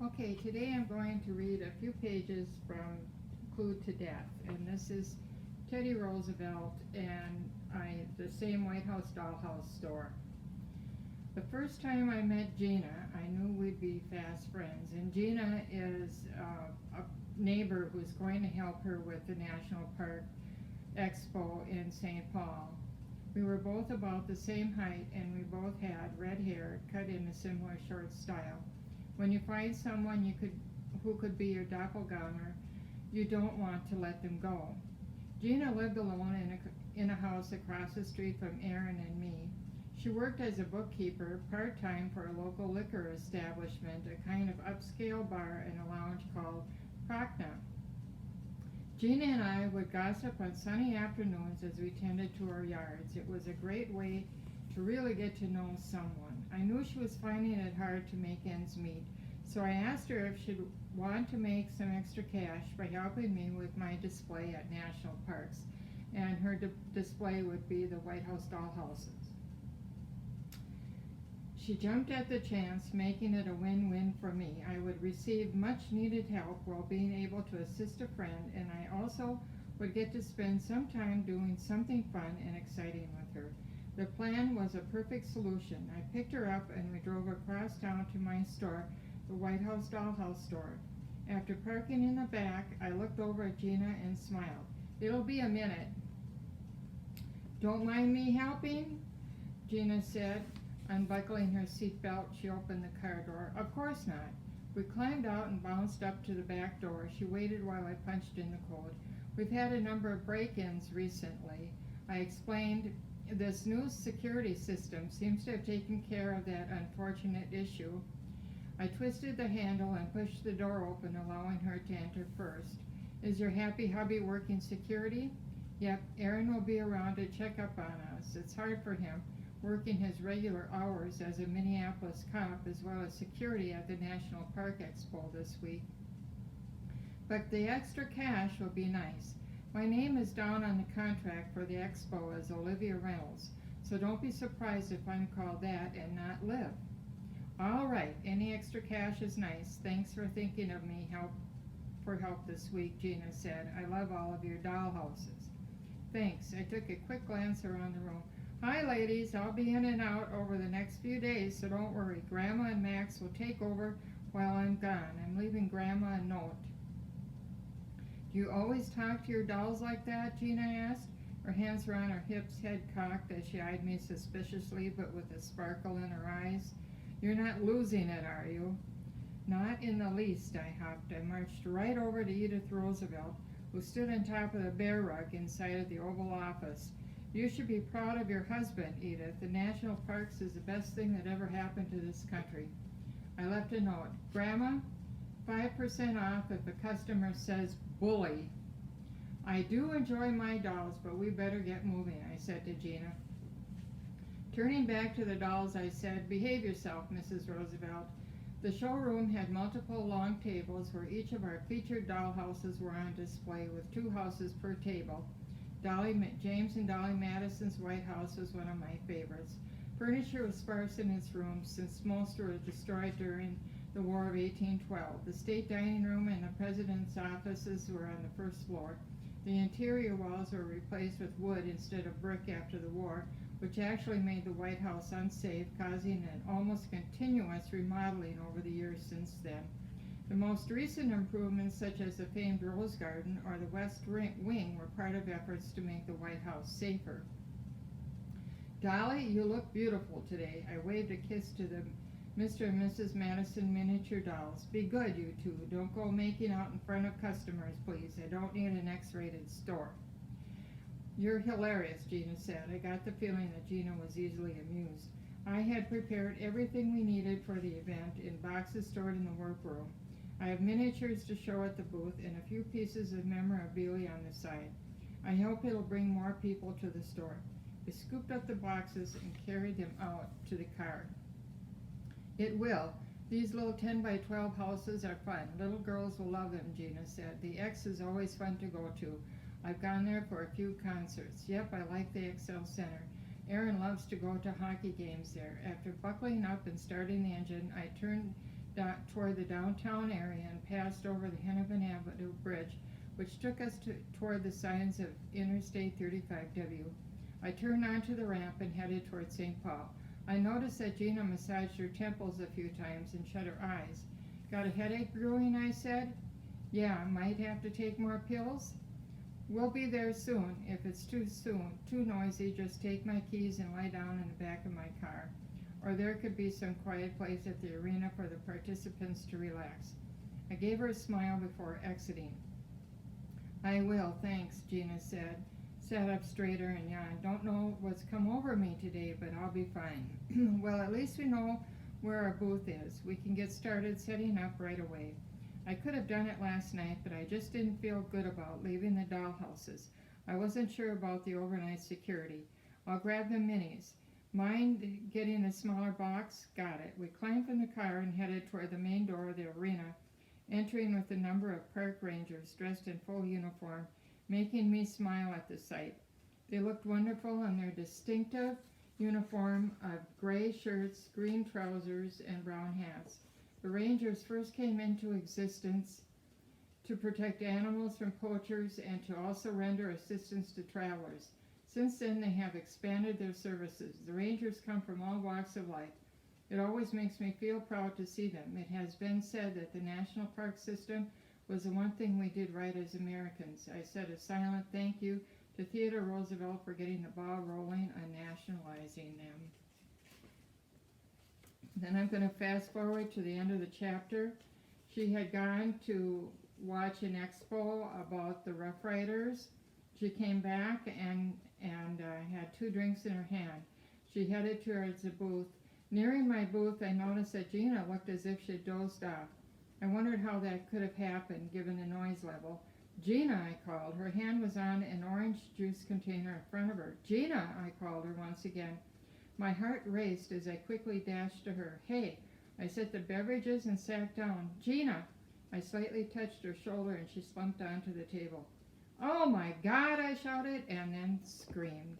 Okay, today I'm going to read a few pages from Clue to Death, and this is Teddy Roosevelt and the same White House dollhouse store. The first time I met Gina, I knew we'd be fast friends, and Gina is a neighbor who's going to help her with the National Park Expo in St. Paul. We were both about the same height, and we both had red hair cut in a similar short style. When you find someone who could be your doppelganger, you don't want to let them go. Gina lived alone in a house across the street from Aaron and me. She worked as a bookkeeper part-time for a local liquor establishment, a kind of upscale bar and a lounge called Prochna. Gina and I would gossip on sunny afternoons as we tended to our yards. It was a great way to really get to know someone. I knew she was finding it hard to make ends meet, so I asked her if she'd want to make some extra cash by helping me with my display at national parks, and her display would be the White House dollhouses. She jumped at the chance, making it a win-win for me. I would receive much needed help while being able to assist a friend, and I also would get to spend some time doing something fun and exciting with her. The plan was a perfect solution. I picked her up and we drove across town to my store, the White House dollhouse store. After parking in the back, I looked over at Gina and smiled. "It'll be a minute." "Don't mind me helping?" Gina said. Unbuckling her seatbelt, she opened the car door. "Of course not." We climbed out and bounced up to the back door. She waited while I punched in the code. "We've had a number of break-ins recently." I explained. "This new security system seems to have taken care of that unfortunate issue." I twisted the handle and pushed the door open, allowing her to enter first. "Is your happy hubby working security?" "Yep, Aaron will be around to check up on us. It's hard for him, working his regular hours as a Minneapolis cop as well as security at the National Park Expo this week. But the extra cash will be nice. My name is down on the contract for the expo as Olivia Reynolds, so don't be surprised if I'm called that and not Liv." "All right, any extra cash is nice. Thanks for thinking of me for help this week," Gina said. "I love all of your dollhouses." "Thanks." I took a quick glance around the room. "Hi, ladies. I'll be in and out over the next few days, so don't worry. Grandma and Max will take over while I'm gone. I'm leaving Grandma a note." "Do you always talk to your dolls like that?" Gina asked. Her hands were on her hips, head cocked, as she eyed me suspiciously, but with a sparkle in her eyes. "You're not losing it, are you?" "Not in the least." I huffed. I marched right over to Edith Roosevelt, who stood on top of the bear rug inside of the Oval Office. "You should be proud of your husband, Edith. The national parks is the best thing that ever happened to this country." I left a note. "Grandma, 5% off if a customer says bully." "I do enjoy my dolls, but we better get moving," I said to Gina. Turning back to the dolls, I said, "Behave yourself, Mrs. Roosevelt." The showroom had multiple long tables where each of our featured dollhouses were on display, with 2 houses per table. James and Dolly Madison's White House was one of my favorites. Furniture was sparse in its rooms, since most were destroyed during the War of 1812. The state dining room and the president's offices were on the first floor. The interior walls were replaced with wood instead of brick after the war, which actually made the White House unsafe, causing an almost continuous remodeling over the years since then. The most recent improvements, such as the famed Rose Garden or the West Wing, were part of efforts to make the White House safer. "Dolly, you look beautiful today." I waved a kiss to the Mr. and Mrs. Madison miniature dolls. "Be good, you two. Don't go making out in front of customers, please. I don't need an X-rated store." "You're hilarious," Gina said. I got the feeling that Gina was easily amused. I had prepared everything we needed for the event in boxes stored in the workroom. I have miniatures to show at the booth and a few pieces of memorabilia on the side. I hope it'll bring more people to the store. We scooped up the boxes and carried them out to the car. "It will. These little 10 by 12 houses are fun. Little girls will love them," Gina said. "The X is always fun to go to. I've gone there for a few concerts." "Yep, I like the XL Center. Aaron loves to go to hockey games there." After buckling up and starting the engine, I turned toward the downtown area and passed over the Hennepin Avenue Bridge, which took us toward the signs of Interstate 35W. I turned onto the ramp and headed toward St. Paul. I noticed that Gina massaged her temples a few times and shut her eyes. Got a headache brewing, I said. Yeah, might have to take more pills. We'll be there soon. If it's too noisy, just take my keys and lie down in the back of my car. Or there could be some quiet place at the arena for the participants to relax. I gave her a smile before exiting. I will, thanks, Gina said. Sat up straighter and yawned. Don't know what's come over me today, but I'll be fine. Well, at least we know where our booth is. We can get started setting up right away. I could have done it last night, but I just didn't feel good about leaving the dollhouses. I wasn't sure about the overnight security. I'll grab the minis. Mind getting a smaller box? Got it. We climbed from the car and headed toward the main door of the arena, entering with a number of park rangers dressed in full uniform, making me smile at the sight. They looked wonderful in their distinctive uniform of gray shirts, green trousers, and brown hats. The Rangers first came into existence to protect animals from poachers and to also render assistance to travelers. Since then, they have expanded their services. The Rangers come from all walks of life. It always makes me feel proud to see them. It has been said that the national park system was the one thing we did right as Americans. I said a silent thank you to Theodore Roosevelt for getting the ball rolling on nationalizing them. Then I'm going to fast forward to the end of the chapter. She had gone to watch an expo about the Rough Riders. She came back and had 2 drinks in her hand. She headed towards the booth. Nearing my booth, I noticed that Gina looked as if she had dozed off. I wondered how that could have happened, given the noise level. Gina, I called. Her hand was on an orange juice container in front of her. Gina, I called her once again. My heart raced as I quickly dashed to her. Hey, I set the beverages and sat down. Gina! I slightly touched her shoulder and she slumped onto the table. Oh my God, I shouted and then screamed.